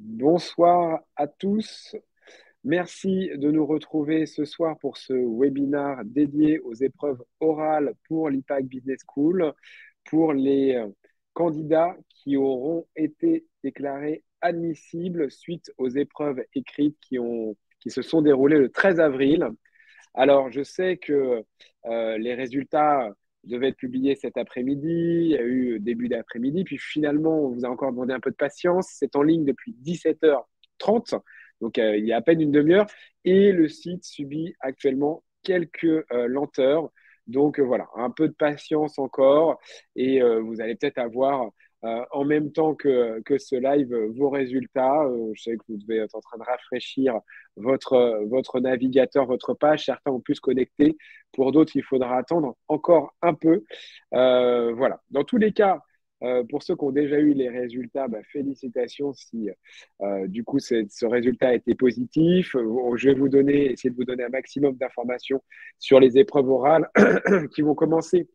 Bonsoir à tous. Merci de nous retrouver ce soir pour ce webinaire dédié aux épreuves orales pour l'IPAC Business School pour les candidats qui auront été déclarés admissibles suite aux épreuves écrites qui se sont déroulées le 13 avril. Alors, je sais que les résultats devaient être publiés cet après-midi. Il y a eu début d'après-midi. Puis finalement, on vous a encore demandé un peu de patience. C'est en ligne depuis 17h30, donc il y a à peine une demi-heure. Et le site subit actuellement quelques lenteurs. Donc voilà, un peu de patience encore. Et vous allez peut-être avoir en même temps que ce live vos résultats. Je sais que vous devez être en train de rafraîchir votre navigateur, votre page. Certains ont pu se connecter. Pour d'autres, il faudra attendre encore un peu. Voilà. Dans tous les cas, pour ceux qui ont déjà eu les résultats, bah, félicitations si du coup ce résultat a été positif. Je vais essayer de vous donner un maximum d'informations sur les épreuves orales qui vont commencer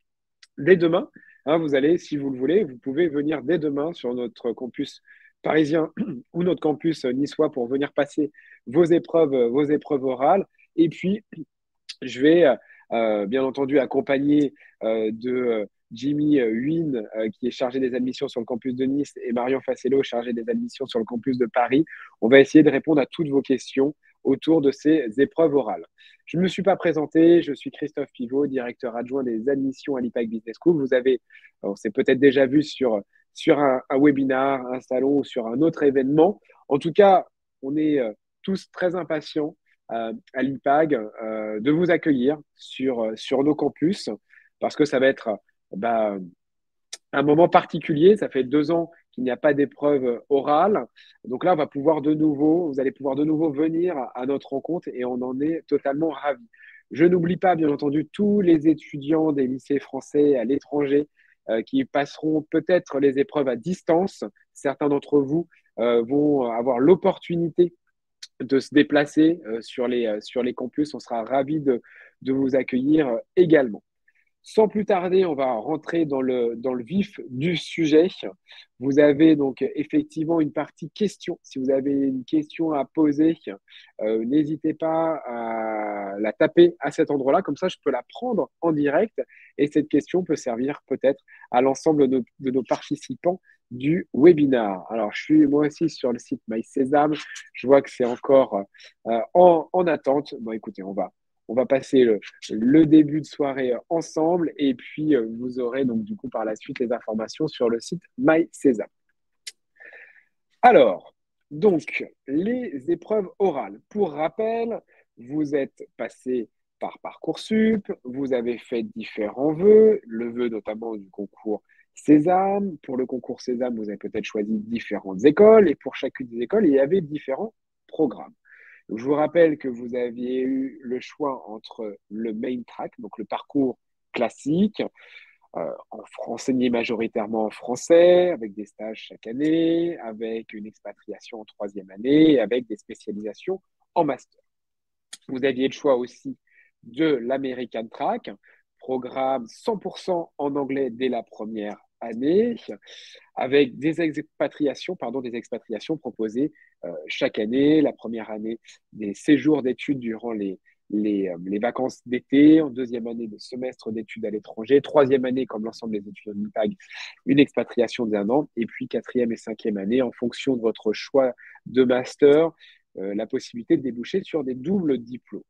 dès demain. Hein, vous allez, si vous le voulez, vous pouvez venir dès demain sur notre campus parisien ou notre campus niçois pour venir passer vos épreuves orales. Et puis, je vais bien entendu accompagné de Jimmy Wynne, qui est chargé des admissions sur le campus de Nice, et Marion Facello, chargé des admissions sur le campus de Paris. On va essayer de répondre à toutes vos questions autour de ces épreuves orales. Je ne me suis pas présenté, je suis Christophe Pivot, directeur adjoint des admissions à l'IPAC Business School. On s'est peut-être déjà vu sur un webinar, un salon ou sur un autre événement. En tout cas, on est tous très impatients à l'IPAG de vous accueillir sur nos campus parce que ça va être bah, un moment particulier. Ça fait 2 ans qu'il n'y a pas d'épreuve orale. Donc là, vous allez pouvoir de nouveau venir à notre rencontre et on en est totalement ravis. Je n'oublie pas, bien entendu, tous les étudiants des lycées français à l'étranger qui passeront peut-être les épreuves à distance. Certains d'entre vous vont avoir l'opportunité de se déplacer sur les campus. On sera ravis de vous accueillir également. Sans plus tarder, on va rentrer dans le vif du sujet. Vous avez donc effectivement une partie questions. Si vous avez une question à poser, n'hésitez pas à la taper à cet endroit-là. Comme ça, je peux la prendre en direct et cette question peut servir peut-être à l'ensemble de nos participants du webinar. Alors, je suis moi aussi sur le site MySesam. Je vois que c'est encore en attente. Bon, écoutez, on va passer le début de soirée ensemble et puis vous aurez donc du coup par la suite les informations sur le site MyCésar. Alors, donc, les épreuves orales. Pour rappel, vous êtes passé par Parcoursup, vous avez fait différents vœux, le vœu notamment du concours Sésame. Pour le concours Sésame, vous avez peut-être choisi différentes écoles et pour chacune des écoles, il y avait différents programmes. Je vous rappelle que vous aviez eu le choix entre le main track, donc le parcours classique, enseigné majoritairement en français, avec des stages chaque année, avec une expatriation en troisième année, et avec des spécialisations en master. Vous aviez le choix aussi de l'American Track, programme 100% en anglais dès la première année, avec des expatriations proposées chaque année. La première année, des séjours d'études durant les vacances d'été, en deuxième année, de semestre d'études à l'étranger, troisième année, comme l'ensemble des étudiants de l'IPAG, une expatriation d'1 an, et puis quatrième et cinquième année, en fonction de votre choix de master, la possibilité de déboucher sur des doubles diplômes.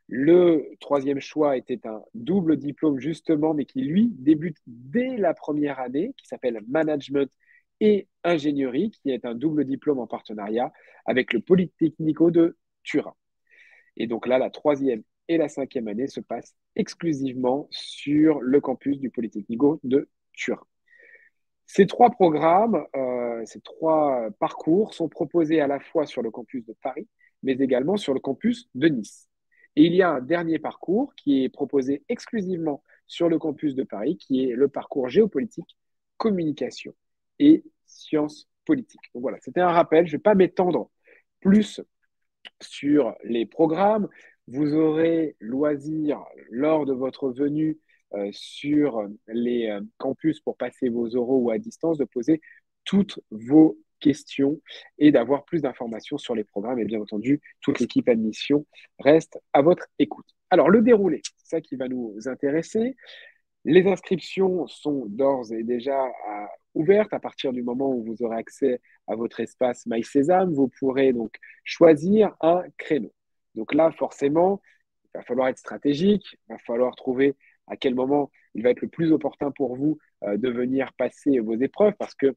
Le troisième choix était un double diplôme justement, mais qui lui débute dès la première année, qui s'appelle Management et Ingénierie, qui est un double diplôme en partenariat avec le Polytechnico de Turin. Et donc là, la troisième et la cinquième année se passent exclusivement sur le campus du Polytechnico de Turin. Ces trois programmes, ces trois parcours sont proposés à la fois sur le campus de Paris, mais également sur le campus de Nice. Et il y a un dernier parcours qui est proposé exclusivement sur le campus de Paris, qui est le parcours géopolitique, communication et sciences politiques. Donc voilà, c'était un rappel. Je ne vais pas m'étendre plus sur les programmes. Vous aurez loisir lors de votre venue sur les campus pour passer vos oraux ou à distance de poser toutes vos questions et d'avoir plus d'informations sur les programmes. Et bien entendu, toute l'équipe admission reste à votre écoute. Alors, le déroulé, c'est ça qui va nous intéresser. Les inscriptions sont d'ores et déjà ouvertes à partir du moment où vous aurez accès à votre espace MySésame. Vous pourrez donc choisir un créneau. Donc là, forcément, il va falloir être stratégique, il va falloir trouver à quel moment il va être le plus opportun pour vous de venir passer vos épreuves parce que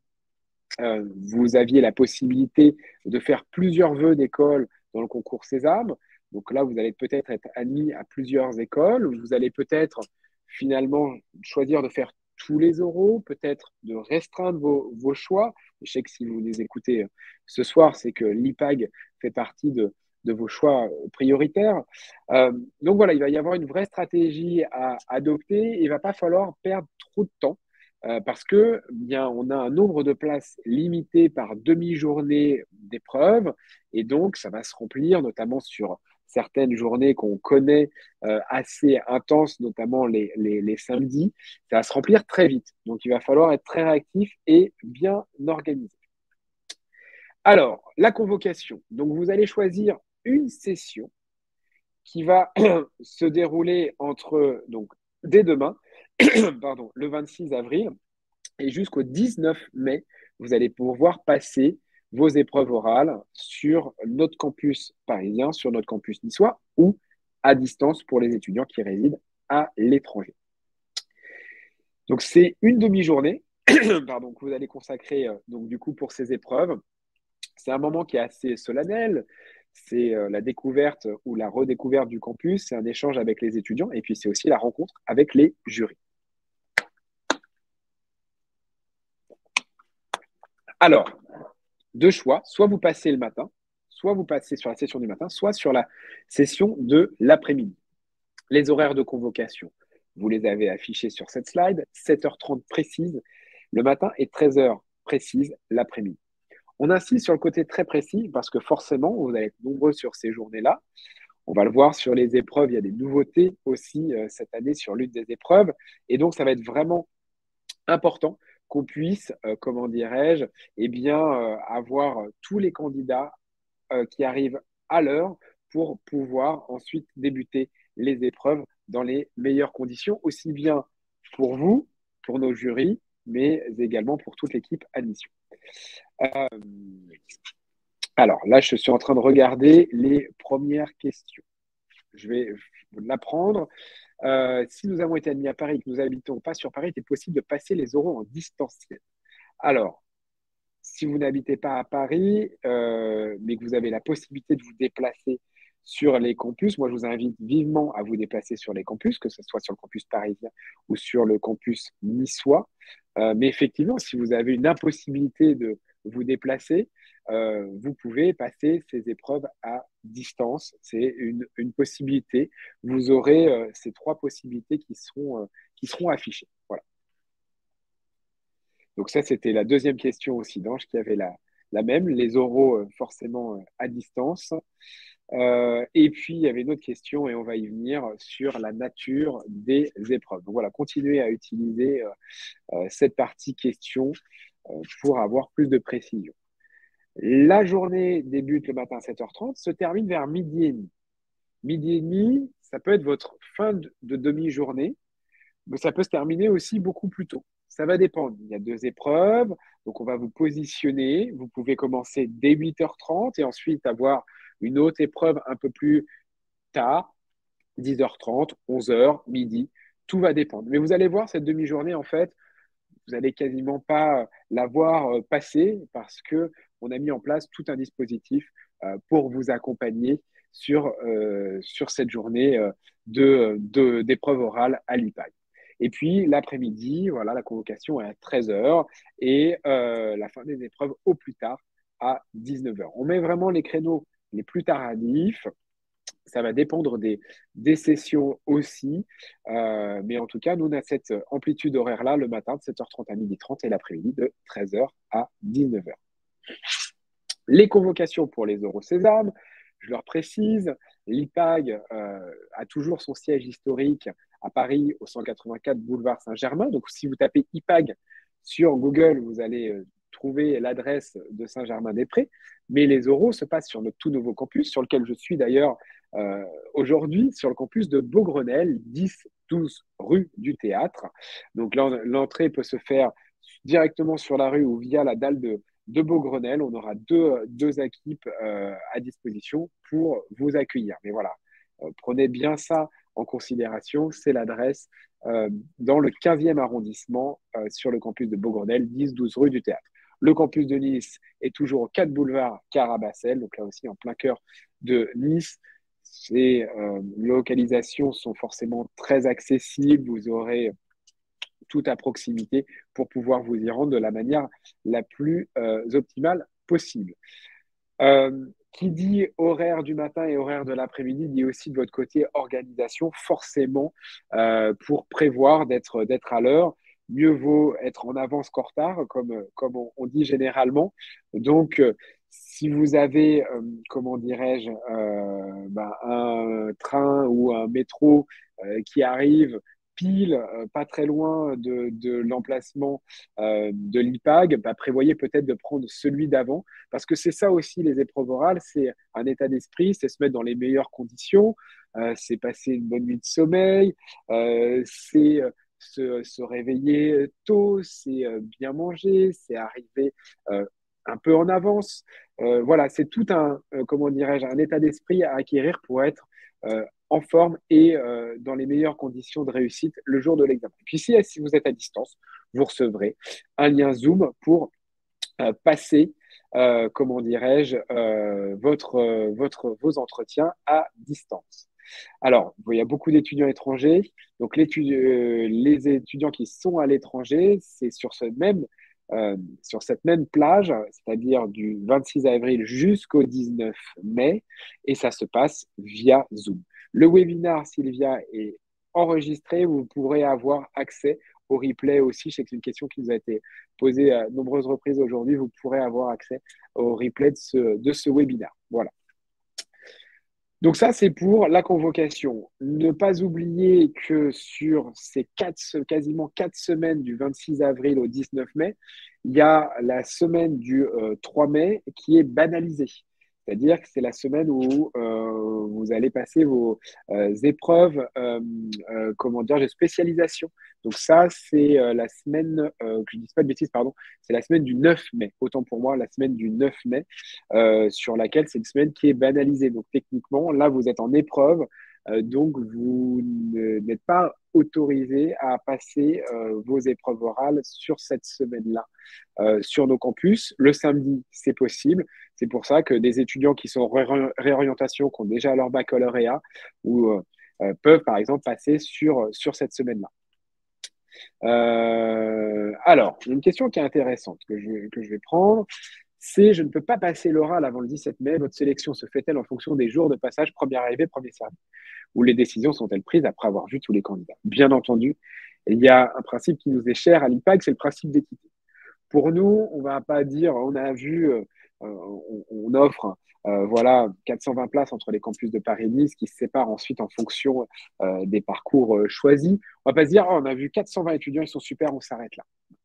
vous aviez la possibilité de faire plusieurs vœux d'école dans le concours Sésame. Donc là, vous allez peut-être être admis à plusieurs écoles. Vous allez peut-être finalement choisir de faire tous les oraux, peut-être de restreindre vos choix. Je sais que si vous les écoutez ce soir, c'est que l'IPAG fait partie de vos choix prioritaires. Donc voilà, il va y avoir une vraie stratégie à adopter. Il ne va pas falloir perdre trop de temps parce que bien, on a un nombre de places limité par demi-journée d'épreuve et donc ça va se remplir, notamment sur certaines journées qu'on connaît assez intenses, notamment les samedis. Ça va se remplir très vite. Donc il va falloir être très réactif et bien organisé. Alors, la convocation. Donc vous allez choisir une session qui va se dérouler entre, donc, dès demain, pardon, le 26 avril, et jusqu'au 19 mai, vous allez pouvoir passer vos épreuves orales sur notre campus parisien, sur notre campus niçois ou à distance pour les étudiants qui résident à l'étranger. Donc, c'est une demi-journée pardon, que vous allez consacrer donc, du coup, pour ces épreuves. C'est un moment qui est assez solennel. C'est la découverte ou la redécouverte du campus. C'est un échange avec les étudiants et puis c'est aussi la rencontre avec les jurys. Alors, deux choix. Soit vous passez le matin, soit vous passez sur la session du matin, soit sur la session de l'après-midi. Les horaires de convocation, vous les avez affichés sur cette slide. 7h30 précise le matin et 13h précise l'après-midi. On insiste sur le côté très précis parce que forcément, vous allez être nombreux sur ces journées-là. On va le voir sur les épreuves. Il y a des nouveautés aussi cette année sur l'une des épreuves. Et donc, ça va être vraiment important qu'on puisse, comment dirais-je, eh bien, avoir tous les candidats qui arrivent à l'heure pour pouvoir ensuite débuter les épreuves dans les meilleures conditions, aussi bien pour vous, pour nos jurys, mais également pour toute l'équipe admission. Euh, alors là, je suis en train de regarder les premières questions. Je vais l'apprendre. Si nous avons été admis à Paris et que nous habitons pas sur Paris, il est possible de passer les oraux en distanciel. Alors, si vous n'habitez pas à Paris, mais que vous avez la possibilité de vous déplacer sur les campus, moi je vous invite vivement à vous déplacer sur les campus, que ce soit sur le campus parisien ou sur le campus niçois. Mais effectivement, si vous avez une impossibilité de vous déplacer, vous pouvez passer ces épreuves à distance. C'est une possibilité. Vous aurez ces trois possibilités qui seront affichées. Voilà. Donc ça, c'était la deuxième question aussi d'Ange qui avait la même, les oraux forcément à distance. Et puis, il y avait une autre question, et on va y venir, sur la nature des épreuves. Donc voilà, continuez à utiliser cette partie question pour avoir plus de précision. La journée débute le matin à 7h30, se termine vers midi et demi. Midi et demi, ça peut être votre fin de demi-journée, mais ça peut se terminer aussi beaucoup plus tôt. Ça va dépendre. Il y a deux épreuves, donc on va vous positionner. Vous pouvez commencer dès 8h30 et ensuite avoir une autre épreuve un peu plus tard, 10h30, 11h, midi. Tout va dépendre. Mais vous allez voir, cette demi-journée, en fait, vous n'allez quasiment pas la voir passer parce que on a mis en place tout un dispositif pour vous accompagner sur cette journée d'épreuve orale à l'IPAG. Et puis l'après-midi, voilà, la convocation est à 13h et la fin des épreuves au plus tard à 19h. On met vraiment les créneaux les plus tardifs. Ça va dépendre des sessions aussi. Mais en tout cas, nous, on a cette amplitude horaire-là le matin de 7h30 à 12h30 et l'après-midi de 13h à 19h. Les convocations pour les oraux Sésame, je leur précise, l'IPAG a toujours son siège historique à Paris, au 184 boulevard Saint-Germain. Donc, si vous tapez IPAG sur Google, vous allez trouver l'adresse de Saint-Germain-des-Prés, mais les oraux se passent sur notre tout nouveau campus, sur lequel je suis d'ailleurs aujourd'hui, sur le campus de Beaugrenelle, 10-12 rue du Théâtre. Donc l'entrée peut se faire directement sur la rue ou via la dalle de Beaugrenelle. On aura deux équipes à disposition pour vous accueillir. Mais voilà, prenez bien ça en considération. C'est l'adresse dans le 15e arrondissement sur le campus de Beaugrenelle, 10-12 rue du Théâtre. Le campus de Nice est toujours au 4 boulevard Carabassel, donc là aussi en plein cœur de Nice. Les localisations sont forcément très accessibles. Vous aurez tout à proximité pour pouvoir vous y rendre de la manière la plus optimale possible. Qui dit horaire du matin et horaire de l'après-midi dit aussi de votre côté organisation, forcément, pour prévoir d'être à l'heure. Mieux vaut être en avance qu'en retard, comme on dit généralement. Donc, si vous avez, comment dirais-je, un train ou un métro qui arrive pile, pas très loin de l'emplacement de l'IPAG, prévoyez peut-être de prendre celui d'avant, parce que c'est ça aussi les épreuves orales, c'est un état d'esprit, c'est se mettre dans les meilleures conditions, c'est passer une bonne nuit de sommeil, c'est se réveiller tôt, c'est bien manger, c'est arriver un peu en avance. Voilà, c'est tout comment dirais-je, un état d'esprit à acquérir pour être en forme et dans les meilleures conditions de réussite le jour de l'examen. Puis si vous êtes à distance, vous recevrez un lien Zoom pour passer, comment dirais-je, vos entretiens à distance. Alors, il y a beaucoup d'étudiants étrangers. Donc, les étudiants qui sont à l'étranger, c'est sur cette même plage, c'est-à-dire du 26 avril jusqu'au 19 mai, et ça se passe via Zoom. Le webinar, Sylvia, est enregistré. Vous pourrez avoir accès au replay aussi. Je sais que c'est une question qui nous a été posée à de nombreuses reprises aujourd'hui. Vous pourrez avoir accès au replay de ce webinar. Voilà. Donc ça, c'est pour la convocation. Ne pas oublier que sur ces quasiment 4 semaines du 26 avril au 19 mai, il y a la semaine du 3 mai qui est banalisée. C'est-à-dire que c'est la semaine où vous allez passer vos épreuves, comment dire, de spécialisation. Donc ça, c'est la semaine, que je ne dise pas de bêtises, pardon, c'est la semaine du 9 mai. Autant pour moi, la semaine du 9 mai, sur laquelle c'est une semaine qui est banalisée. Donc techniquement, là, vous êtes en épreuve, donc vous n'êtes pas autorisé à passer vos épreuves orales sur cette semaine-là sur nos campus. Le samedi, c'est possible. C'est pour ça que des étudiants qui sont en réorientation, qui ont déjà leur baccalauréat, ou peuvent, par exemple, passer sur cette semaine-là. Alors, il y a une question qui est intéressante que je vais prendre. C'est: je ne peux pas passer l'oral avant le 17 mai. Votre sélection se fait-elle en fonction des jours de passage, premier arrivé, premier servi? Ou les décisions sont-elles prises après avoir vu tous les candidats? Bien entendu, il y a un principe qui nous est cher à l'IPAG, c'est le principe d'équité. Pour nous, on ne va pas dire, on a vu, on offre voilà, 420 places entre les campus de Paris et Nice qui se séparent ensuite en fonction des parcours choisis. On ne va pas se dire, oh, on a vu 420 étudiants, ils sont super, on s'arrête là.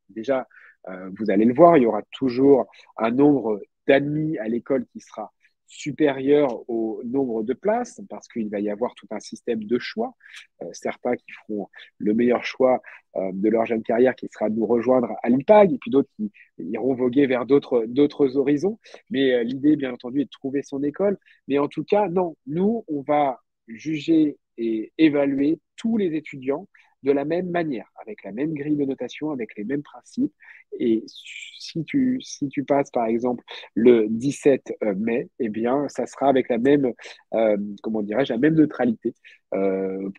Déjà, vous allez le voir, il y aura toujours un nombre d'admis à l'école qui sera supérieur au nombre de places, parce qu'il va y avoir tout un système de choix. Certains qui feront le meilleur choix de leur jeune carrière, qui sera de nous rejoindre à l'IPAG, et puis d'autres qui iront voguer vers d'autres horizons. Mais l'idée, bien entendu, est de trouver son école. Mais en tout cas, non, nous, on va juger et évaluer tous les étudiants de la même manière, avec la même grille de notation, avec les mêmes principes. Et si tu passes, par exemple, le 17 mai, eh bien, ça sera avec la même, comment dirais-je, la même neutralité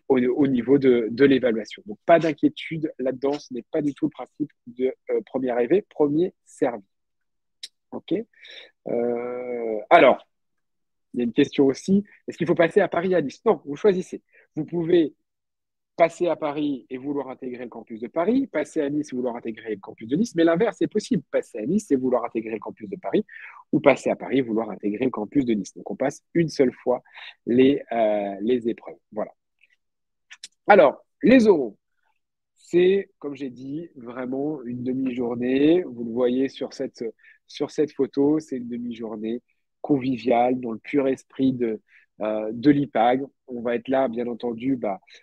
au niveau de l'évaluation. Donc, pas d'inquiétude là-dedans, ce n'est pas du tout le principe de premier arrivé, premier servi. OK. Alors, il y a une question aussi, est-ce qu'il faut passer à Paris à Nice? Non, vous choisissez. Vous pouvez passer à Paris et vouloir intégrer le campus de Paris, passer à Nice et vouloir intégrer le campus de Nice, mais l'inverse est possible. Passer à Nice et vouloir intégrer le campus de Paris, ou passer à Paris et vouloir intégrer le campus de Nice. Donc, on passe une seule fois les épreuves. Voilà. Alors, les oraux. c'est, comme j'ai dit, vraiment une demi-journée. Vous le voyez sur cette photo, c'est une demi-journée conviviale dans le pur esprit de l'IPAG. On va être là, bien entendu,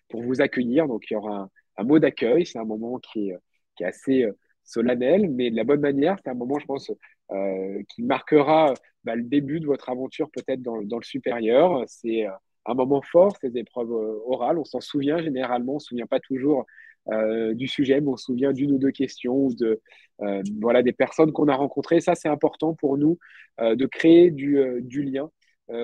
pour vous accueillir. Donc, il y aura un mot d'accueil. C'est un moment qui est assez solennel, mais de la bonne manière. C'est un moment, je pense, qui marquera le début de votre aventure peut-être dans le supérieur. C'est un moment fort, ces épreuves orales. On s'en souvient généralement, on ne se souvient pas toujours du sujet, mais on se souvient d'une ou deux questions ou voilà, des personnes qu'on a rencontrées. Ça, c'est important pour nous de créer du lien.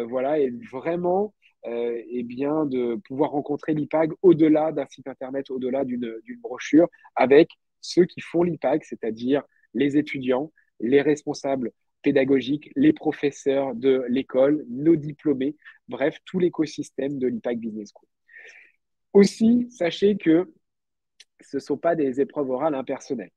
Voilà, et vraiment bien, de pouvoir rencontrer l'IPAG au-delà d'un site internet, au-delà d'une brochure, avec ceux qui font l'IPAG, c'est-à-dire les étudiants, les responsables pédagogiques, les professeurs de l'école, nos diplômés, bref, tout l'écosystème de l'IPAG Business School. Aussi, sachez que ce ne sont pas des épreuves orales impersonnelles.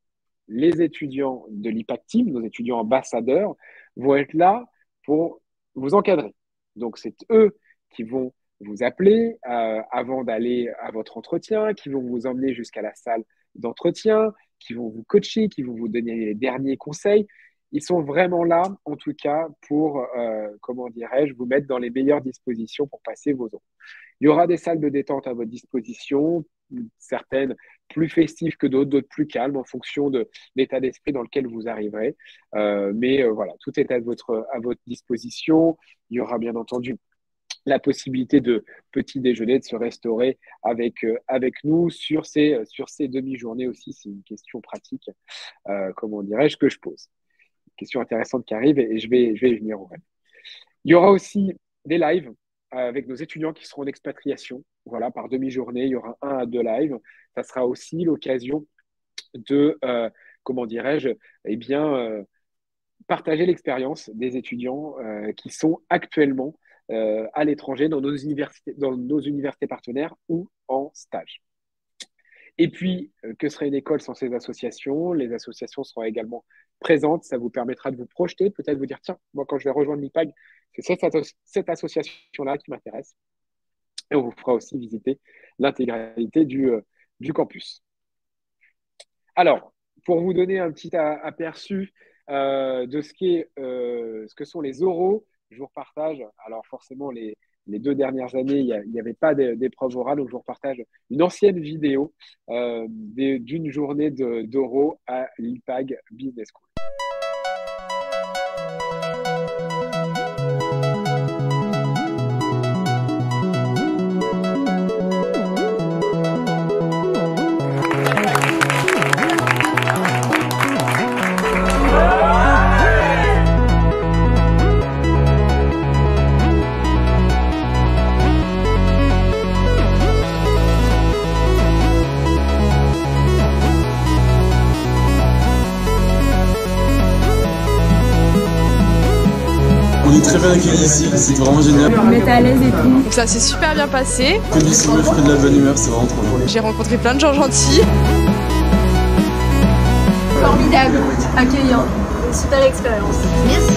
Les étudiants de l'IPAG Team, nos étudiants ambassadeurs, vont être là pour vous encadrer. Donc, c'est eux qui vont vous appeler avant d'aller à votre entretien, qui vont vous emmener jusqu'à la salle d'entretien, qui vont vous coacher, qui vont vous donner les derniers conseils. Ils sont vraiment là, en tout cas, pour, vous mettre dans les meilleures dispositions pour passer vos ans. Il y aura des salles de détente à votre disposition, certaines plus festives que d'autres plus calmes en fonction de l'état d'esprit dans lequel vous arriverez. Voilà, tout est à votre disposition. Il y aura bien entendu la possibilité de petit déjeuner, de se restaurer avec nous sur ces demi-journées aussi. C'est une question pratique, que je pose. Une question intéressante qui arrive et je vais y venir. Il y aura aussi des lives avec nos étudiants qui seront en expatriation. Voilà, par demi-journée, il y aura 1 à 2 lives. Ça sera aussi l'occasion de, partager l'expérience des étudiants qui sont actuellement à l'étranger dans nos universités partenaires ou en stage. Et puis, que serait une école sans ces associations? Les associations seront également présentes. Ça vous permettra de vous projeter, peut-être vous dire, tiens, moi, quand je vais rejoindre l'IPAG, c'est cette association-là qui m'intéresse. Et on vous fera aussi visiter l'intégralité du campus. Alors, pour vous donner un petit aperçu de ce que sont les oraux, je vous repartage. Alors, forcément, les 2 dernières années, il n'y avait pas d'épreuve orale, donc je vous repartage une ancienne vidéo d'une journée d'oraux à l'IPAG Business School. On est très bien accueillis ici, c'est vraiment génial. On est à l'aise et tout. Donc ça s'est super bien passé. Que du sourire, que de la bonne humeur, c'est vraiment trop bien. J'ai rencontré plein de gens gentils. Formidable, accueillant, une super expérience. Merci.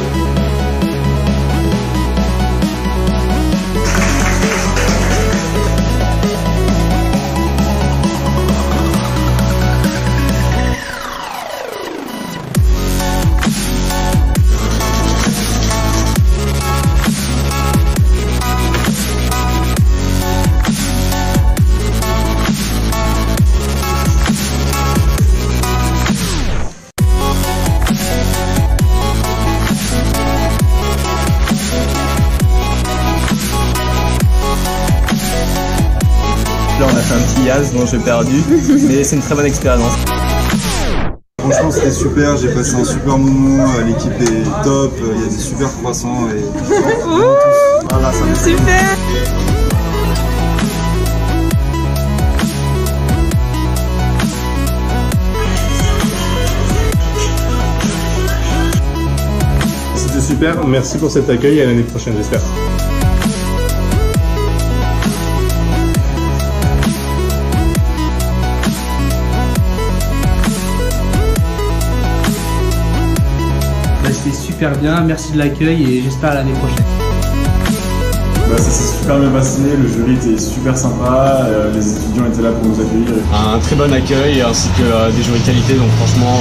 Là, on a fait un petit yaz dont j'ai perdu, mais c'est une très bonne expérience. Franchement, c'était super, j'ai passé un super moment, l'équipe est top, il y a des super croissants et voilà, ça me fait Super. C'était super, merci pour cet accueil et à l'année prochaine, j'espère. C'était super bien, merci de l'accueil et j'espère à l'année prochaine. Ça s'est super bien passé, le jury était super sympa, les étudiants étaient là pour nous accueillir. Un très bon accueil ainsi que des jurys qualité, donc franchement...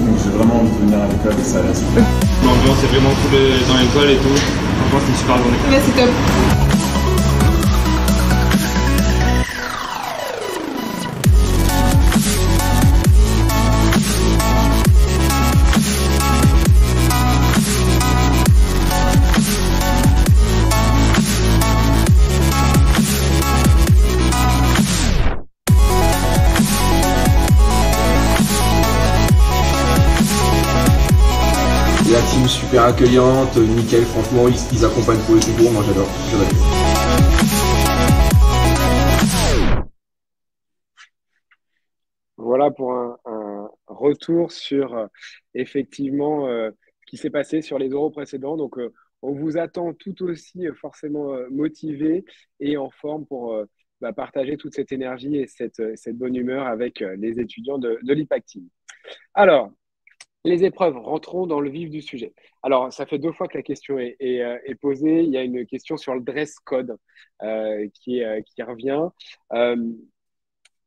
Donc j'ai vraiment envie de venir à l'école et ça a l'air super. L'ambiance est vraiment cool dans l'école et tout. Franchement, c'est une super journée. Mais c'est top. La team super accueillante, nickel, franchement, ils accompagnent pour les concours, moi j'adore. Voilà pour un retour sur effectivement ce qui s'est passé sur les euros précédents. Donc, on vous attend tout aussi forcément motivé et en forme pour partager toute cette énergie et cette bonne humeur avec les étudiants de l'IPAC Team. Alors, les épreuves, rentrons dans le vif du sujet. Alors, ça fait 2 fois que la question est posée. Il y a une question sur le dress code qui revient.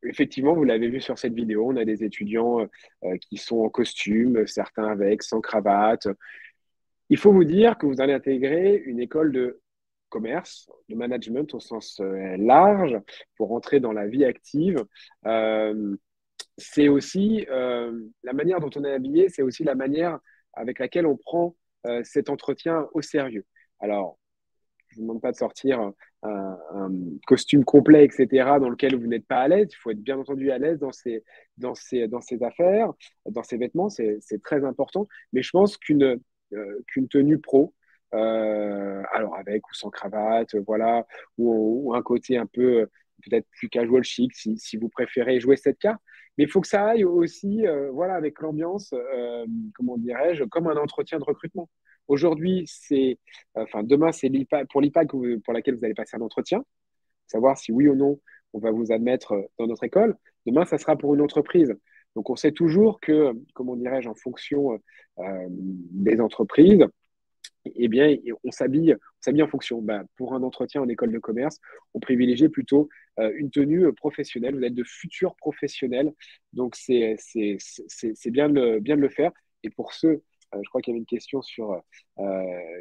Effectivement, vous l'avez vu sur cette vidéo, on a des étudiants qui sont en costume, certains avec, sans cravate. Il faut vous dire que vous allez intégrer une école de commerce, de management au sens large, pour entrer dans la vie active. C'est aussi la manière dont on est habillé, c'est aussi la manière avec laquelle on prend cet entretien au sérieux. Alors, je ne vous demande pas de sortir un costume complet, etc., dans lequel vous n'êtes pas à l'aise. Il faut être bien entendu à l'aise dans ces affaires, dans ces vêtements, c'est très important. Mais je pense qu'une tenue pro, alors avec ou sans cravate, voilà, ou un côté un peu peut-être plus casual chic, si vous préférez jouer cette carte. Mais il faut que ça aille aussi, voilà, avec l'ambiance, comment dirais-je, comme un entretien de recrutement. Aujourd'hui, demain, c'est pour l'IPAC pour laquelle vous allez passer un entretien, savoir si oui ou non on va vous admettre dans notre école. Demain, ça sera pour une entreprise. Donc, on sait toujours que, comment dirais-je, en fonction des entreprises, eh bien, on s'habille en fonction. Pour un entretien en école de commerce, on privilégie plutôt une tenue professionnelle. Vous êtes de futurs professionnels, donc c'est bien de le faire. Et pour ceux, je crois qu'il y avait une question sur,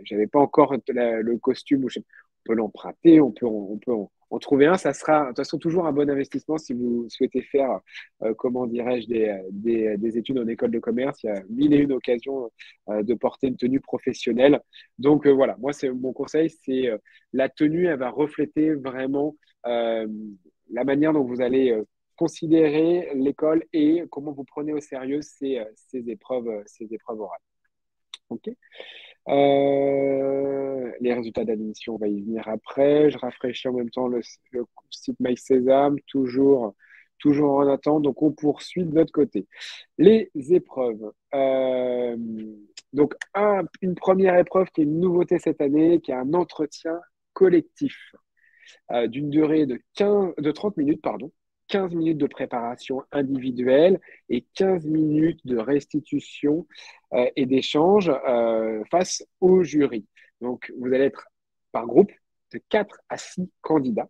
j'avais pas encore le costume, on peut l'emprunter, on peut en trouver un. Ça sera de toute façon toujours un bon investissement si vous souhaitez faire, comment dirais-je, des études en école de commerce. Il y a 1001 occasions de porter une tenue professionnelle. Donc voilà, moi mon conseil, c'est la tenue, elle va refléter vraiment la manière dont vous allez considérer l'école et comment vous prenez au sérieux ces épreuves orales. Ok. Les résultats d'admission, on va y venir après. Je rafraîchis en même temps le site MySesame, toujours en attente. Donc, on poursuit de notre côté. Les épreuves. Donc, une première épreuve qui est une nouveauté cette année, qui est un entretien collectif d'une durée de 30 minutes, pardon. 15 minutes de préparation individuelle et 15 minutes de restitution et d'échange face au jury. Donc, vous allez être par groupe de 4 à 6 candidats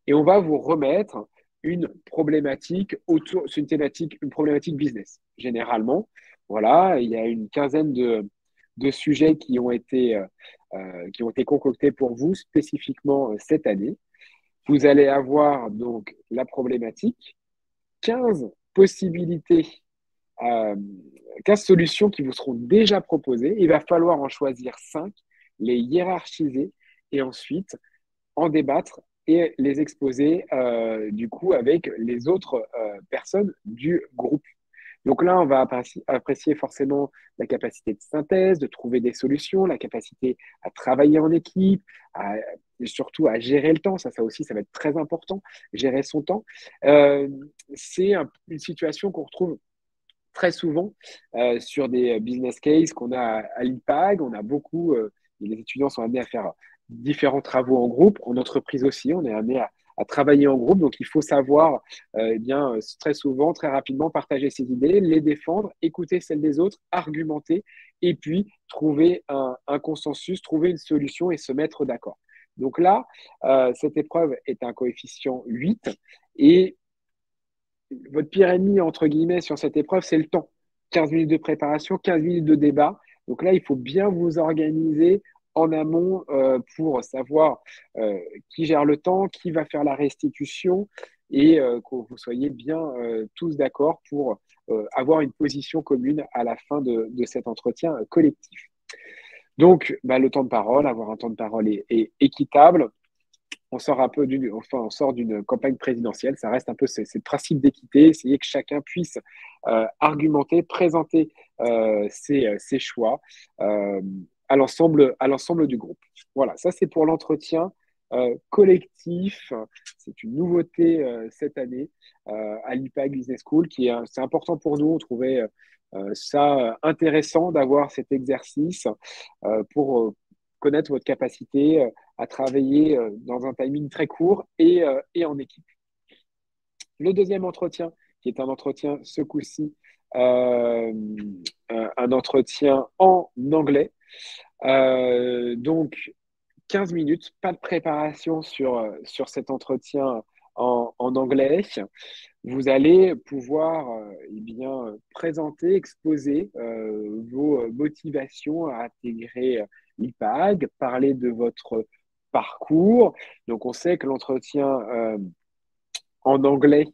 et on va vous remettre une problématique une problématique business. Généralement, voilà, il y a une quinzaine de sujets qui ont été concoctés pour vous spécifiquement cette année. Vous allez avoir donc la problématique, 15 possibilités, 15 solutions qui vous seront déjà proposées. Il va falloir en choisir 5, les hiérarchiser et ensuite en débattre et les exposer du coup avec les autres personnes du groupe. Donc là, on va apprécier forcément la capacité de synthèse, de trouver des solutions, la capacité à travailler en équipe, et surtout à gérer le temps. Ça aussi, ça va être très important, gérer son temps. C'est une situation qu'on retrouve très souvent sur des business cases qu'on a à l'IPAG. On a beaucoup, les étudiants sont amenés à faire différents travaux en groupe, en entreprise aussi. On est amené à travailler en groupe. Donc, il faut savoir très souvent, très rapidement partager ses idées, les défendre, écouter celles des autres, argumenter et puis trouver un consensus, trouver une solution et se mettre d'accord. Donc là, cette épreuve est un coefficient 8 et votre pire ennemi, entre guillemets, sur cette épreuve, c'est le temps. 15 minutes de préparation, 15 minutes de débat. Donc là, il faut bien vous organiser en amont pour savoir qui gère le temps, qui va faire la restitution et que vous soyez bien tous d'accord pour avoir une position commune à la fin de cet entretien collectif. Donc, le temps de parole, avoir un temps de parole est équitable. On sort un peu on sort d'une campagne présidentielle. Ça reste un peu c'est le principe d'équité, essayer que chacun puisse argumenter, présenter ses choix à l'ensemble du groupe. Voilà, ça c'est pour l'entretien collectif. C'est une nouveauté cette année à l'IPAG Business School c'est important pour nous. On trouvait ça intéressant d'avoir cet exercice pour connaître votre capacité à travailler dans un timing très court et en équipe. Le deuxième entretien, qui est un entretien ce coup-ci, un entretien en anglais. Donc, 15 minutes, pas de préparation sur cet entretien en anglais. Vous allez pouvoir présenter, exposer vos motivations à intégrer l'IPAG, parler de votre parcours. Donc, on sait que l'entretien en anglais,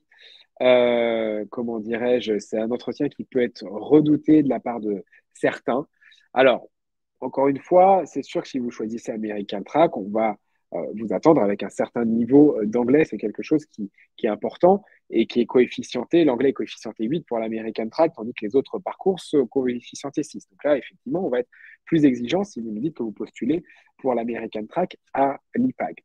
comment dirais-je, c'est un entretien qui peut être redouté de la part de certains. Alors, encore une fois, c'est sûr que si vous choisissez American Track, on va vous attendre avec un certain niveau d'anglais. C'est quelque chose qui est important et qui est coefficienté. L'anglais est coefficienté 8 pour l'American Track, tandis que les autres parcours sont coefficientés 6. Donc là, effectivement, on va être plus exigeant si vous nous dites que vous postulez pour l'American Track à l'IPAG.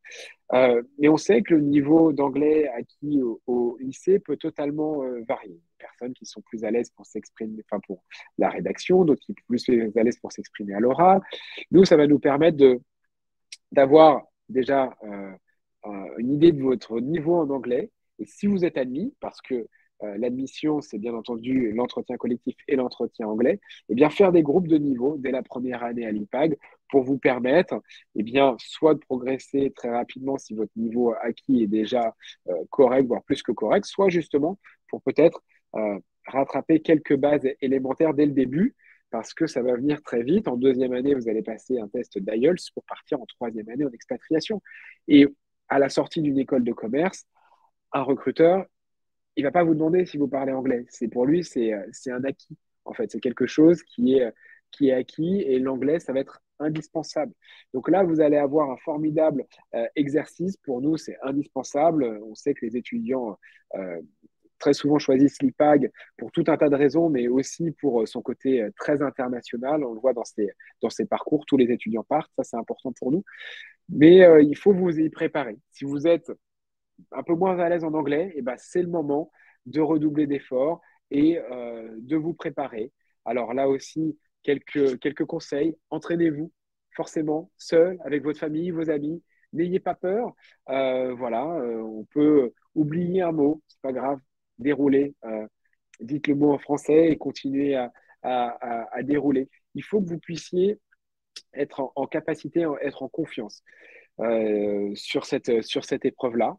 Mais on sait que le niveau d'anglais acquis au lycée peut totalement varier. Personnes qui sont plus à l'aise pour s'exprimer, enfin pour la rédaction, d'autres qui sont plus à l'aise pour s'exprimer à l'oral. Nous, ça va nous permettre d'avoir déjà une idée de votre niveau en anglais. Et si vous êtes admis, parce que l'admission, c'est bien entendu l'entretien collectif et l'entretien anglais, eh bien faire des groupes de niveau dès la première année à l'IPAG pour vous permettre soit de progresser très rapidement si votre niveau acquis est déjà correct, voire plus que correct, soit justement pour peut-être rattraper quelques bases élémentaires dès le début, parce que ça va venir très vite. En deuxième année, vous allez passer un test d'IELTS pour partir en troisième année en expatriation. Et à la sortie d'une école de commerce, un recruteur, il ne va pas vous demander si vous parlez anglais. Pour lui, c'est un acquis. En fait, c'est quelque chose qui est acquis et l'anglais, ça va être indispensable. Donc là, vous allez avoir un formidable exercice. Pour nous, c'est indispensable. On sait que les étudiants très souvent choisissent l'IPAG pour tout un tas de raisons, mais aussi pour son côté très international. On le voit dans ces parcours, tous les étudiants partent, ça c'est important pour nous. Mais il faut vous y préparer. Si vous êtes un peu moins à l'aise en anglais, c'est le moment de redoubler d'efforts et de vous préparer. Alors là aussi, quelques conseils. Entraînez-vous forcément seul, avec votre famille, vos amis. N'ayez pas peur. On peut oublier un mot, c'est pas grave. Dérouler, dites le mot en français et continuez à dérouler. Il faut que vous puissiez être en capacité, être en confiance sur cette épreuve-là.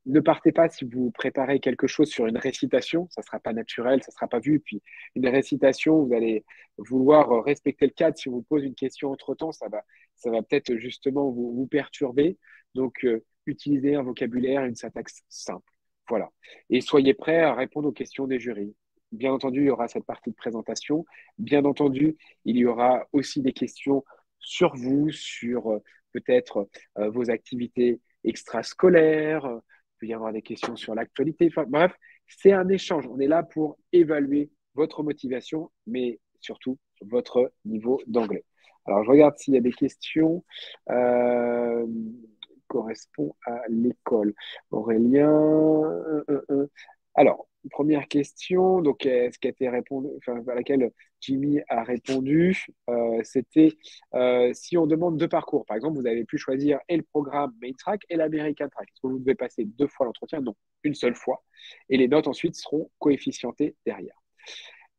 Ne partez pas si vous préparez quelque chose sur une récitation, ça ne sera pas naturel, ça ne sera pas vu. Puis une récitation, vous allez vouloir respecter le cadre. Si on vous pose une question entre-temps, ça va peut-être justement vous perturber. Donc, utilisez un vocabulaire, une syntaxe simple. Voilà. Et soyez prêts à répondre aux questions des jurys. Bien entendu, il y aura cette partie de présentation. Bien entendu, il y aura aussi des questions sur vous, sur peut-être vos activités extrascolaires. Il peut y avoir des questions sur l'actualité. Enfin, bref, c'est un échange. On est là pour évaluer votre motivation, mais surtout votre niveau d'anglais. Alors, je regarde s'il y a des questions. Correspond à l'école. Aurélien. Alors, première question, donc ce qui a été répondu, à laquelle Jimmy a répondu, c'était si on demande deux parcours, par exemple, vous avez pu choisir et le programme Main Track et l'American Track. Est-ce que vous devez passer deux fois l'entretien? Non, une seule fois. Et les notes ensuite seront coefficientées derrière.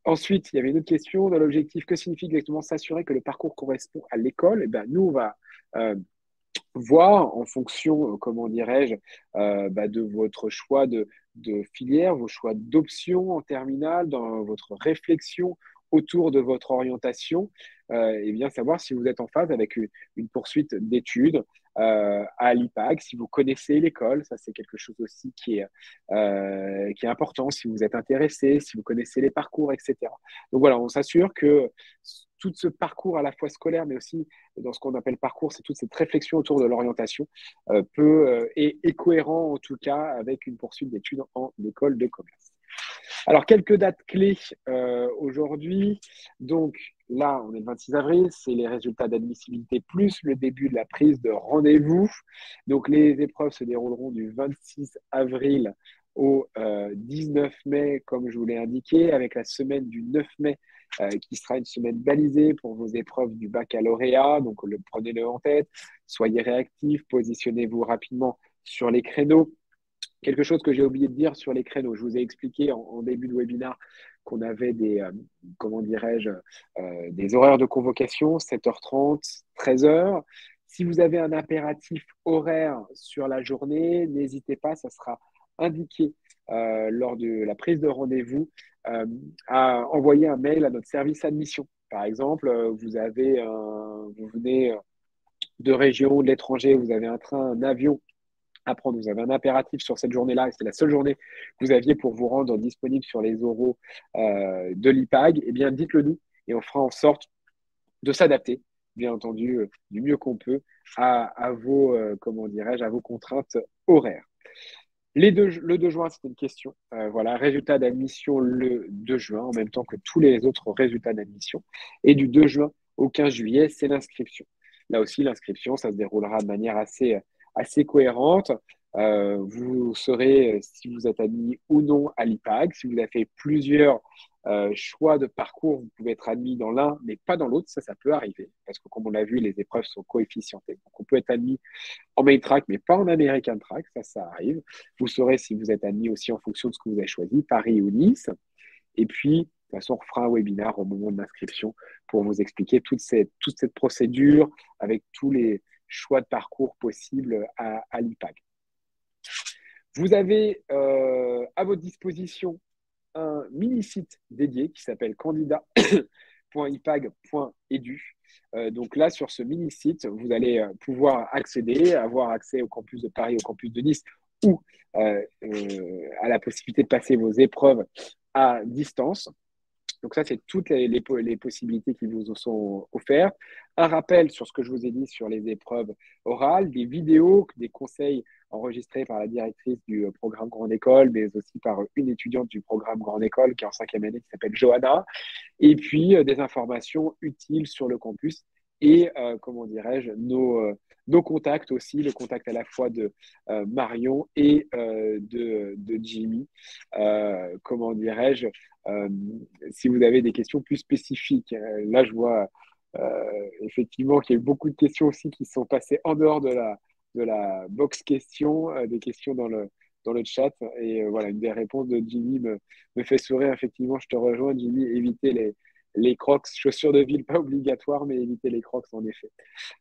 Ensuite, il y avait une autre question dans l'objectif. Que signifie exactement s'assurer que le parcours correspond à l'école? Nous, on va voir en fonction, comment dirais-je, de votre choix de filière, vos choix d'options en terminale, dans votre réflexion autour de votre orientation, et bien savoir si vous êtes en phase avec une poursuite d'études à l'IPAG, si vous connaissez l'école, ça c'est quelque chose aussi qui est important, si vous êtes intéressé, si vous connaissez les parcours, etc. Donc voilà, on s'assure que tout ce parcours à la fois scolaire, mais aussi dans ce qu'on appelle parcours, c'est toute cette réflexion autour de l'orientation est cohérent en tout cas avec une poursuite d'études en école de commerce. Alors, quelques dates clés aujourd'hui. Donc là, on est le 26 avril, c'est les résultats d'admissibilité plus le début de la prise de rendez-vous. Donc, les épreuves se dérouleront du 26 avril au 19 mai, comme je vous l'ai indiqué, avec la semaine du 9 mai qui sera une semaine balisée pour vos épreuves du baccalauréat. Donc, prenez-le en tête, soyez réactifs, positionnez-vous rapidement sur les créneaux. Quelque chose que j'ai oublié de dire sur les créneaux, je vous ai expliqué en début de webinaire qu'on avait des horaires de convocation, 7h30, 13h. Si vous avez un impératif horaire sur la journée, n'hésitez pas, ça sera indiqué lors de la prise de rendez-vous à envoyer un mail à notre service admission. Par exemple, vous venez de région, de l'étranger, vous avez un train, un avion à prendre, vous avez un impératif sur cette journée-là, et c'est la seule journée que vous aviez pour vous rendre disponible sur les oraux de l'IPAG, eh bien, dites-le nous et on fera en sorte de s'adapter, bien entendu, du mieux qu'on peut à vos, à vos contraintes horaires. Le 2 juin, c'était une question. Voilà, résultat d'admission le 2 juin, en même temps que tous les autres résultats d'admission. Et du 2 juin au 15 juillet, c'est l'inscription. Là aussi, l'inscription, ça se déroulera de manière assez cohérente. Vous saurez si vous êtes admis ou non à l'IPAG. Si vous avez fait plusieurs choix de parcours, vous pouvez être admis dans l'un, mais pas dans l'autre. Ça peut arriver. Parce que comme on l'a vu, les épreuves sont coefficientées. Donc, on peut être admis en main track, mais pas en American track. Ça arrive. Vous saurez si vous êtes admis aussi en fonction de ce que vous avez choisi, Paris ou Nice. Et puis, de toute façon, on fera un webinaire au moment de l'inscription pour vous expliquer toute cette procédure avec tous les choix de parcours possibles à l'IPAG. Vous avez à votre disposition un mini-site dédié qui s'appelle candidat.ipag.edu. Donc là, sur ce mini-site, vous allez pouvoir avoir accès au campus de Paris, au campus de Nice ou à la possibilité de passer vos épreuves à distance. Donc ça, c'est toutes les possibilités qui vous sont offertes. Un rappel sur ce que je vous ai dit sur les épreuves orales, des vidéos, des conseils enregistrés par la directrice du programme Grande École, mais aussi par une étudiante du programme Grande École qui est en 5e année, qui s'appelle Johanna. Et puis, des informations utiles sur le campus et, nos contacts aussi, le contact à la fois de Marion et de Jimmy. Si vous avez des questions plus spécifiques. Là, je vois effectivement qu'il y a eu beaucoup de questions aussi qui sont passées en dehors de la box questions, des questions dans le chat. Et voilà, une des réponses de Jimmy me fait sourire. Effectivement, je te rejoins, Jimmy. Éviter les crocs, chaussures de ville, pas obligatoire, mais éviter les crocs, en effet.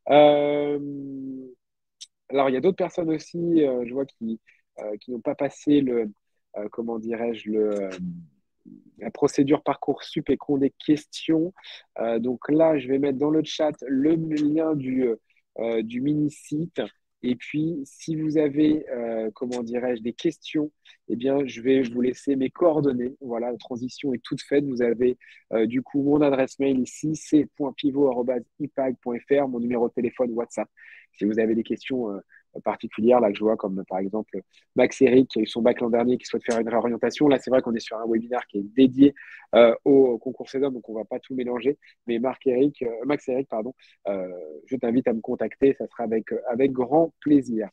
Alors, il y a d'autres personnes aussi, je vois, qui n'ont pas passé la procédure Parcoursup et qui ont des questions. Donc là, je vais mettre dans le chat le lien du mini-site. Et puis, si vous avez, des questions, eh bien, je vais vous laisser mes coordonnées. Voilà, la transition est toute faite. Vous avez du coup mon adresse mail ici, c.pivot@ipag.fr, mon numéro de téléphone WhatsApp. Si vous avez des questions particulières, là que je vois, comme par exemple Max Eric qui a eu son bac l'an dernier, qui souhaite faire une réorientation. Là, c'est vrai qu'on est sur un webinaire qui est dédié au concours César, donc on ne va pas tout mélanger. Mais Max Eric, je t'invite à me contacter, ça sera avec grand plaisir.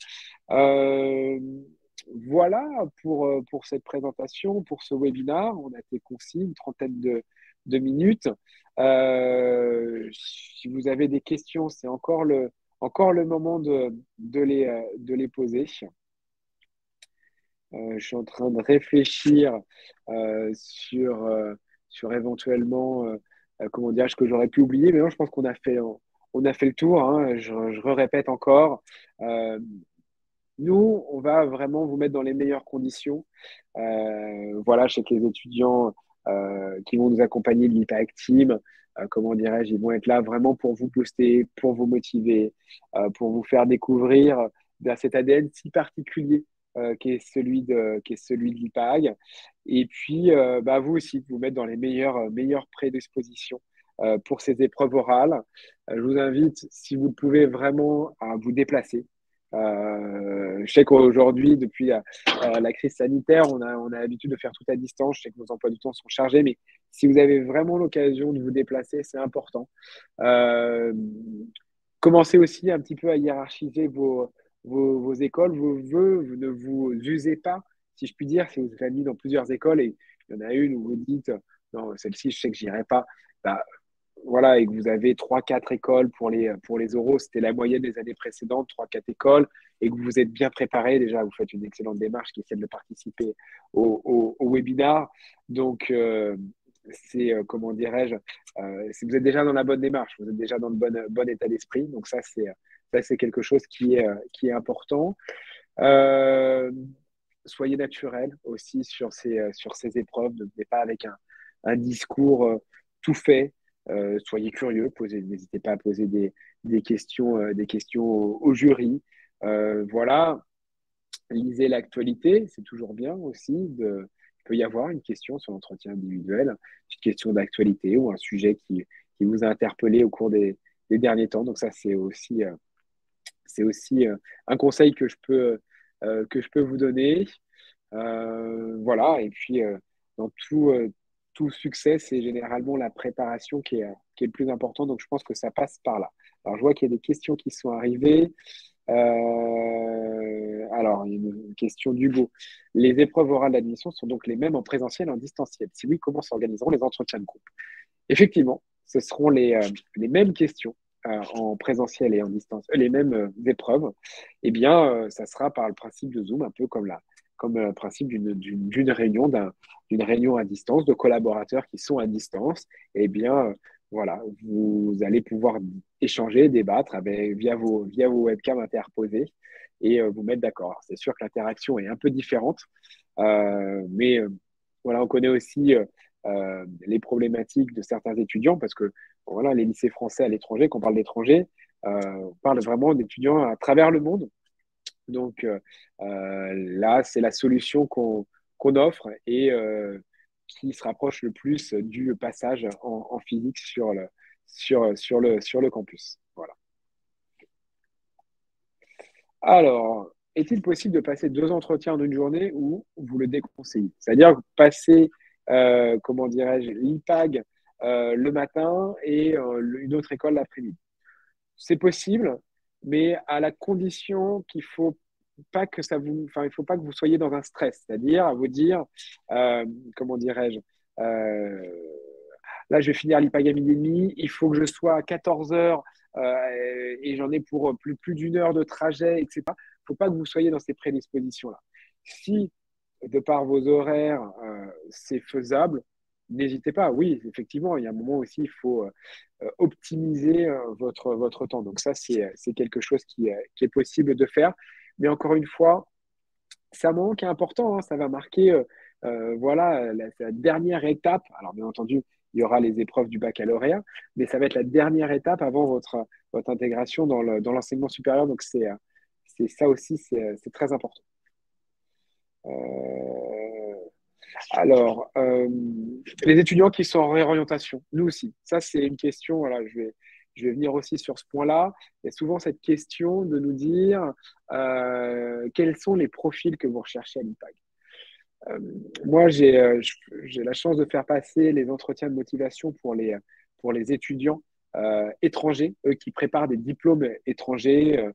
Voilà pour cette présentation, pour ce webinaire. On a été concis, une trentaine de minutes. Si vous avez des questions, c'est encore le moment de les poser. Je suis en train de réfléchir sur éventuellement, ce que j'aurais pu oublier, mais non, je pense qu'on a fait on a fait le tour, hein, je répète encore. Euh, Nous, on va vraiment vous mettre dans les meilleures conditions. Voilà, je sais que les étudiants qui vont nous accompagner de l'IPAC Team, comment dirais-je, ils vont être là vraiment pour vous booster, pour vous motiver, pour vous faire découvrir cet ADN si particulier qui est celui de l'IPAG. Et puis, bah, vous aussi, de vous mettre dans les meilleures prédispositions pour ces épreuves orales. Je vous invite, si vous le pouvez, vraiment à vous déplacer. Je sais qu'aujourd'hui, depuis la crise sanitaire, on a l'habitude de faire tout à distance. Je sais que vos emplois du temps sont chargés, mais si vous avez vraiment l'occasion de vous déplacer, c'est important. Euh, Commencez aussi un petit peu à hiérarchiser vos écoles, vos vœux. Vous ne vous usez pas, si je puis dire, si vous êtes mis dans plusieurs écoles et il y en a une où vous dites non, celle-ci, je sais que j'irai pas. Bah, voilà, et que vous avez trois quatre écoles pour les oraux, c'était la moyenne des années précédentes, trois quatre écoles, et que vous vous êtes bien préparé, déjà, vous faites une excellente démarche qui est celle de participer au webinar. Donc, comment dirais-je, si vous êtes déjà dans la bonne démarche, vous êtes déjà dans le bon état d'esprit. Donc, ça, c'est quelque chose qui est important. Euh, Soyez naturel aussi sur ces épreuves. Ne venez pas avec un discours tout fait. Soyez curieux, n'hésitez pas à poser des questions au jury. Voilà, lisez l'actualité, c'est toujours bien aussi. Il peut y avoir une question sur l'entretien individuel, une question d'actualité ou un sujet qui vous a interpellé au cours des derniers temps. Donc ça, c'est aussi un conseil que je peux vous donner. Voilà, et puis dans tout succès, c'est généralement la préparation qui est le plus important. Donc, je pense que ça passe par là. Alors, je vois qu'il y a des questions qui sont arrivées. Alors, il y a une question d'Hugo. Les épreuves orales d'admission sont donc les mêmes en présentiel et en distanciel? Si oui, comment s'organiseront les entretiens de groupe? Effectivement, ce seront les mêmes questions en présentiel et en distance, les mêmes épreuves. Eh bien, ça sera par le principe de Zoom, un peu comme le principe d'une réunion à distance, de collaborateurs qui sont à distance. Eh bien, voilà, vous allez pouvoir échanger, débattre via vos webcams interposées et vous mettre d'accord. C'est sûr que l'interaction est un peu différente, mais voilà, on connaît aussi les problématiques de certains étudiants parce que voilà, les lycées français à l'étranger, quand on parle d'étrangers, on parle vraiment d'étudiants à travers le monde. Donc là, c'est la solution qu'on offre et qui se rapproche le plus du passage en physique sur le campus. Voilà. Alors, est-il possible de passer deux entretiens en une journée ou vous le déconseillez? C'est-à-dire passer, comment dirais-je, l'IPAG le matin et une autre école l'après-midi. C'est possible, mais à la condition qu'il faut pas que enfin, il faut pas que vous soyez dans un stress, c'est-à-dire à vous dire, comment dirais-je, euh, là je vais finir l'IPAG à midi et demi, il faut que je sois à 14 heures et j'en ai pour plus d'une heure de trajet, etc. Il ne faut pas que vous soyez dans ces prédispositions-là. Si, de par vos horaires, c'est faisable, n'hésitez pas. Oui, effectivement, il y a un moment aussi, il faut optimiser votre temps. Donc ça, c'est quelque chose qui est possible de faire. Mais encore une fois, c'est un moment qui est important. Hein. Ça va marquer voilà, la dernière étape. Alors, bien entendu, il y aura les épreuves du baccalauréat, mais ça va être la dernière étape avant votre intégration dans l'enseignement supérieur. Donc, c'est ça aussi, c'est très important. Alors, les étudiants qui sont en réorientation, nous aussi. Ça, c'est une question, voilà, je vais venir aussi sur ce point-là. Il y a souvent cette question de nous dire quels sont les profils que vous recherchez à l'IPAG. Moi, j'ai la chance de faire passer les entretiens de motivation pour les étudiants étrangers, eux qui préparent des diplômes étrangers.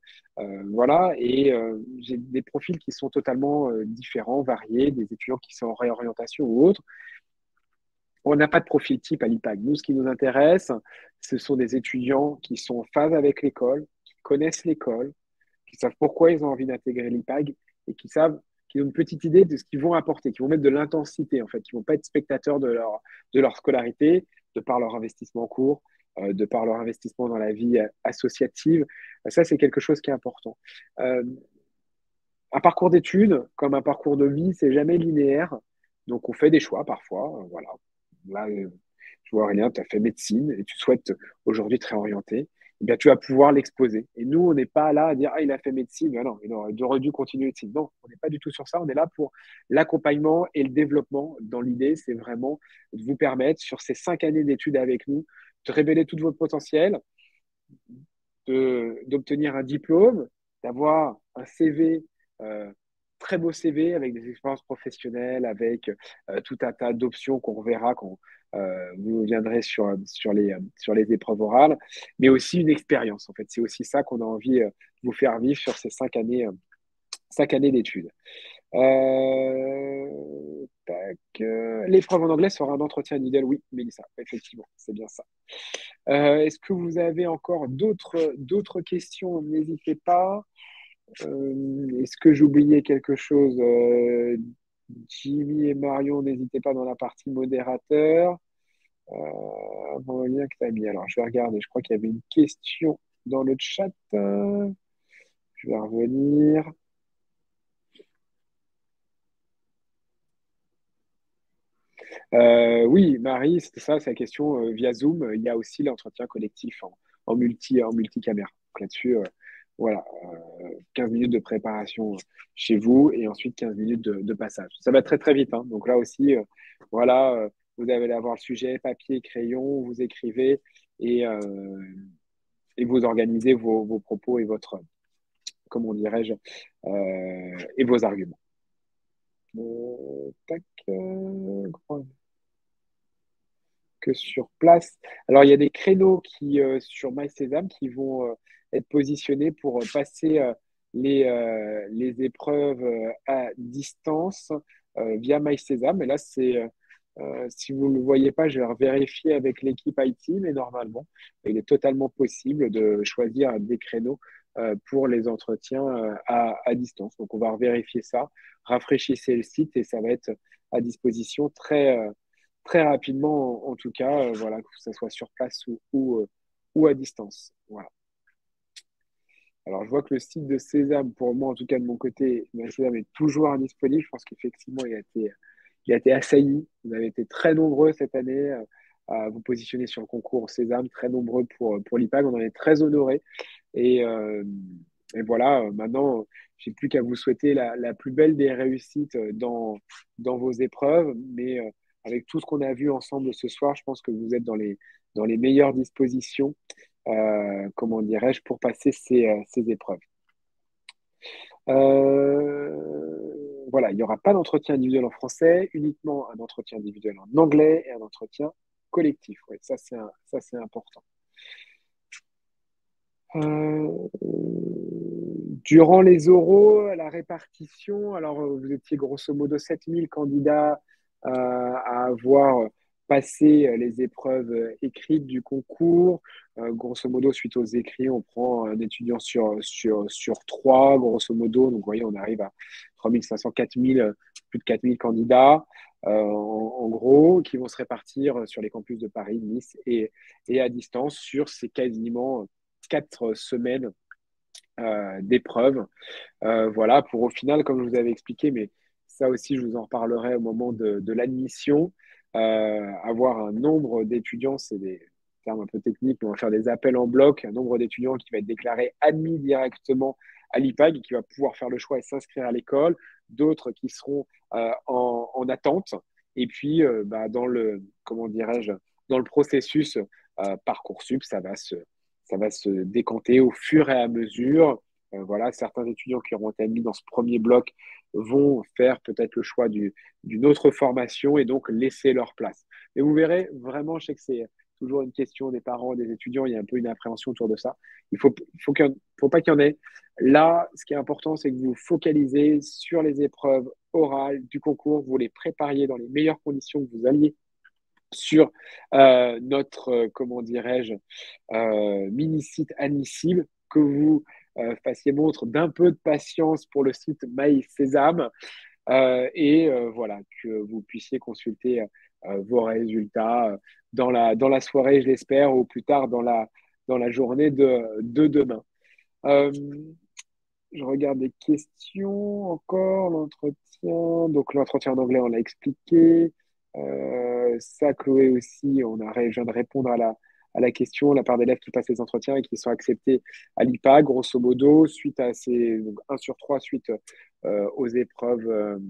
Voilà, et j'ai des profils qui sont totalement différents, variés, des étudiants qui sont en réorientation ou autres. On n'a pas de profil type à l'IPAG. Nous, ce qui nous intéresse, ce sont des étudiants qui sont en phase avec l'école, qui connaissent l'école, qui savent pourquoi ils ont envie d'intégrer l'IPAG et qui ont une petite idée de ce qu'ils vont apporter, qui vont mettre de l'intensité, en fait, qui ne vont pas être spectateurs de leur scolarité, de par leur investissement en cours, de par leur investissement dans la vie associative. Ça, c'est quelque chose qui est important. Un parcours d'études, comme un parcours de vie, c'est jamais linéaire. Donc, on fait des choix parfois. Voilà. Là, je vois Aurélien, tu as fait médecine et tu souhaites aujourd'hui te réorienter. Eh bien, tu vas pouvoir l'exposer. Et nous, on n'est pas là à dire, ah, il a fait médecine. Ben non, il aurait dû continuer médecine. Non, on n'est pas du tout sur ça. On est là pour l'accompagnement et le développement. Dans l'idée, c'est vraiment de vous permettre, sur ces 5 années d'études avec nous, de révéler tout votre potentiel, d'obtenir un diplôme, d'avoir un CV, très beau CV avec des expériences professionnelles, avec tout un tas d'options qu'on reverra quand vous viendrez sur les épreuves orales, mais aussi une expérience. En fait, c'est aussi ça qu'on a envie de vous faire vivre sur ces 5 années d'études. L'épreuve en anglais sera un entretien individuel. Oui, Mélissa, effectivement, c'est bien ça. Est-ce que vous avez encore d'autres questions? N'hésitez pas. Est-ce que j'oubliais quelque chose? Jimmy et Marion, n'hésitez pas dans la partie modérateur. Bon, le lien que tu as mis. Alors, je vais regarder. Je crois qu'il y avait une question dans le chat. Je vais revenir. Oui, Marie, c'était ça, sa question via Zoom. Il y a aussi l'entretien collectif en multicaméra. Donc là-dessus, voilà, 15 minutes de préparation chez vous et ensuite 15 minutes de passage. Ça va très très vite, hein. Donc là aussi, voilà, vous allez avoir le sujet, papier, crayon, vous écrivez et, euh, et vous organisez vos propos et comment dirais-je, et vos arguments. Tac, que sur place. Alors, il y a des créneaux sur MySesam qui vont être positionnés pour passer les épreuves à distance via MySesam. Et là, si vous ne le voyez pas, je vais vérifier avec l'équipe IT, mais normalement, il est totalement possible de choisir des créneaux pour les entretiens à distance. Donc, on va vérifier ça, rafraîchissez le site et ça va être à disposition très rapidement, en tout cas, voilà, que ce soit sur place ou à distance. Voilà. Alors, je vois que le site de Sésame, pour moi, en tout cas de mon côté, Sésame est toujours indisponible. Je pense qu'effectivement, il a été assailli. Vous avez été très nombreux cette année à vous positionner sur le concours Sésame, très nombreux pour l'IPAG. On en est très honorés. Et voilà, maintenant, j'ai plus qu'à vous souhaiter la plus belle des réussites dans vos épreuves. Mais avec tout ce qu'on a vu ensemble ce soir, je pense que vous êtes dans les meilleures dispositions, comment dirais-je, pour passer ces épreuves. Voilà, il n'y aura pas d'entretien individuel en français, uniquement un entretien individuel en anglais et un entretien collectif. Ouais, ça, c'est important. Durant les oraux, la répartition, alors vous étiez grosso modo 7000 candidats à avoir passé les épreuves écrites du concours. Grosso modo, suite aux écrits, on prend un étudiant sur 3, grosso modo. Donc, vous voyez, on arrive à 3500, 4000, plus de 4000 candidats, en gros, qui vont se répartir sur les campus de Paris, Nice et à distance sur ces quasiment 4 semaines d'épreuves. Voilà, pour au final, comme je vous avais expliqué, mais ça aussi, je vous en reparlerai au moment de l'admission. Avoir un nombre d'étudiants, c'est des termes un peu techniques, mais on va faire des appels en bloc, un nombre d'étudiants qui va être déclaré admis directement à l'IPAG et qui va pouvoir faire le choix et s'inscrire à l'école, d'autres qui seront en attente. Et puis, dans comment dirais-je, dans le processus Parcoursup, ça va se décanter au fur et à mesure. Voilà, certains étudiants qui auront été admis dans ce premier bloc vont faire peut-être le choix d'une autre formation et donc laisser leur place. Mais vous verrez, vraiment, je sais que c'est toujours une question des parents, des étudiants, il y a un peu une appréhension autour de ça. Il faut pas qu'il y en ait. Là, ce qui est important, c'est que vous vous focalisez sur les épreuves orales du concours, vous les prépariez dans les meilleures conditions, que vous alliez sur notre, comment dirais-je, mini-site admissible, que vous fassiez montre d'un peu de patience pour le site MySesam et voilà, que vous puissiez consulter vos résultats dans la soirée, je l'espère, ou plus tard dans la journée de demain. Euh, je regarde les questions encore, l'entretien. Donc, l'entretien en anglais, on l'a expliqué. Ça, Chloé aussi, je viens de répondre à la question, la part d'élèves qui passent les entretiens et qui sont acceptés à l'IPA, grosso modo, suite à donc 1 sur 3 suite aux épreuves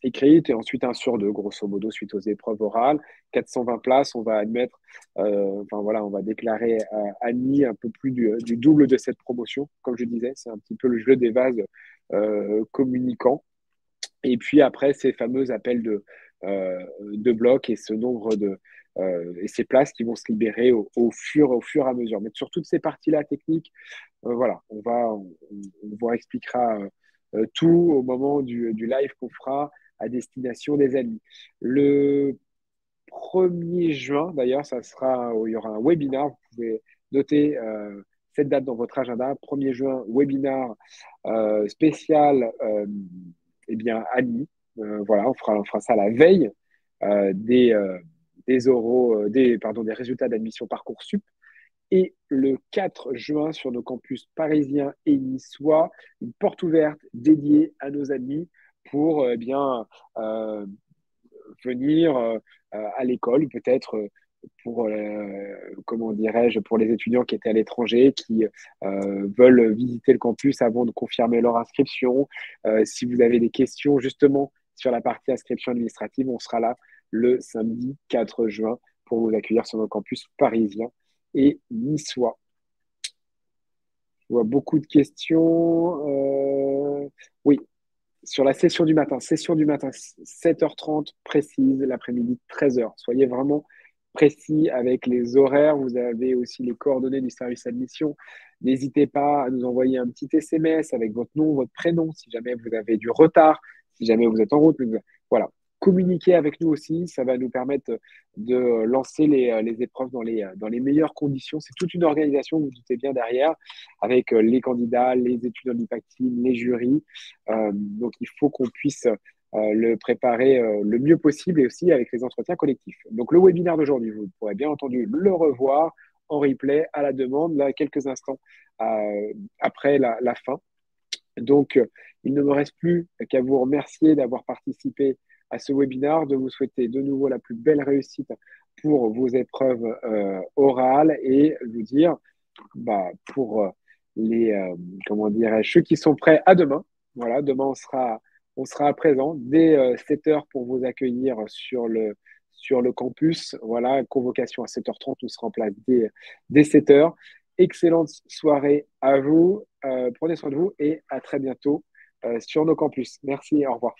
écrites et ensuite 1 sur 2, grosso modo, suite aux épreuves orales. 420 places, on va admettre, enfin voilà, on va déclarer admis un peu plus du double de cette promotion. Comme je disais, c'est un petit peu le jeu des vases communicants. Et puis après, ces fameux appels de blocs et ce nombre et ces places qui vont se libérer au fur et à mesure. Mais sur toutes ces parties-là techniques, voilà, on vous expliquera tout au moment du live qu'on fera à destination des amis. Le 1er juin, d'ailleurs, il y aura un webinar. Vous pouvez noter cette date dans votre agenda. 1er juin, webinar spécial eh bien, Annie. Voilà, on fera ça la veille des oraux, des résultats d'admission Parcoursup. Et le 4 juin, sur nos campus parisiens et niçois, une porte ouverte dédiée à nos amis pour venir à l'école, peut-être pour, comment dirais-je, pour les étudiants qui étaient à l'étranger, qui veulent visiter le campus avant de confirmer leur inscription. Si vous avez des questions justement sur la partie inscription administrative, on sera là le samedi 4 juin pour vous accueillir sur nos campus parisiens et niçois. Je vois beaucoup de questions. Oui, sur la session du matin, 7h30 précise, l'après-midi 13h. Soyez vraiment précis avec les horaires. Vous avez aussi les coordonnées du service admission. N'hésitez pas à nous envoyer un petit SMS avec votre nom, votre prénom, si jamais vous avez du retard, si jamais vous êtes en route. Voilà. Communiquez avec nous aussi, ça va nous permettre de lancer les épreuves dans les meilleures conditions. C'est toute une organisation, vous vous doutez bien, derrière, avec les candidats, les étudiants de l'IPAC Team, les jurys. Donc, il faut qu'on puisse le préparer le mieux possible et aussi avec les entretiens collectifs. Donc, le webinaire d'aujourd'hui, vous pourrez bien entendu le revoir en replay à la demande, là, quelques instants après la fin. Donc, il ne me reste plus qu'à vous remercier d'avoir participé à ce webinaire, de vous souhaiter de nouveau la plus belle réussite pour vos épreuves orales et vous dire, pour comment dirais-je, ceux qui sont prêts à demain, voilà, demain on sera à présent dès 7h pour vous accueillir sur le campus. Voilà, convocation à 7h30, on sera en place dès 7h. Excellente soirée à vous, prenez soin de vous et à très bientôt sur nos campus. Merci, au revoir.